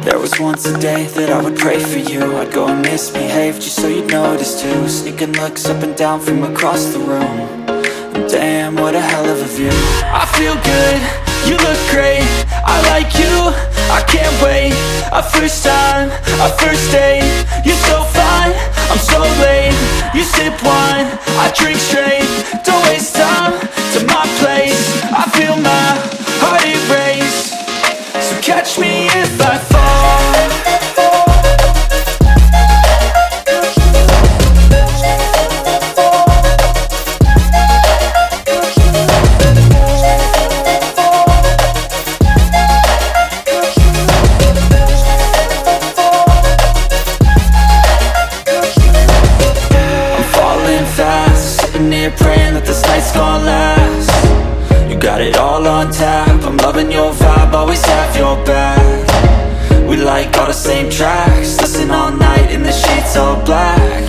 There was once a day that I would pray for you. I'd go and misbehave just so you'd notice too. Sneaking looks up and down from across the room. And damn, what a hell of a view. I feel good, you look great, I like you, I can't wait. A first time, a first date. You're so fine, I'm so late. You sip wine, I drink straight. Don't waste time to my place. I feel my heart erase. So catch me if I fall. Praying that this night's gonna last. You got it all on tap, I'm loving your vibe, always have your back. We like all the same tracks, listen all night in the sheets all black.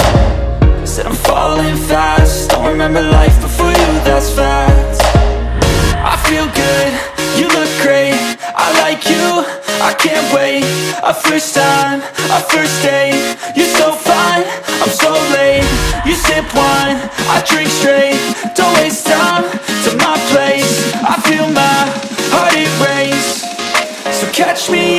Said I'm falling fast, don't remember life before you, that's fact. I feel good, you look great, I like you, I can't wait. A first time, a first date. You're so fine, I'm so late. You sip wine, I drink straight. Don't waste time to my place. I feel my heart erase. So catch me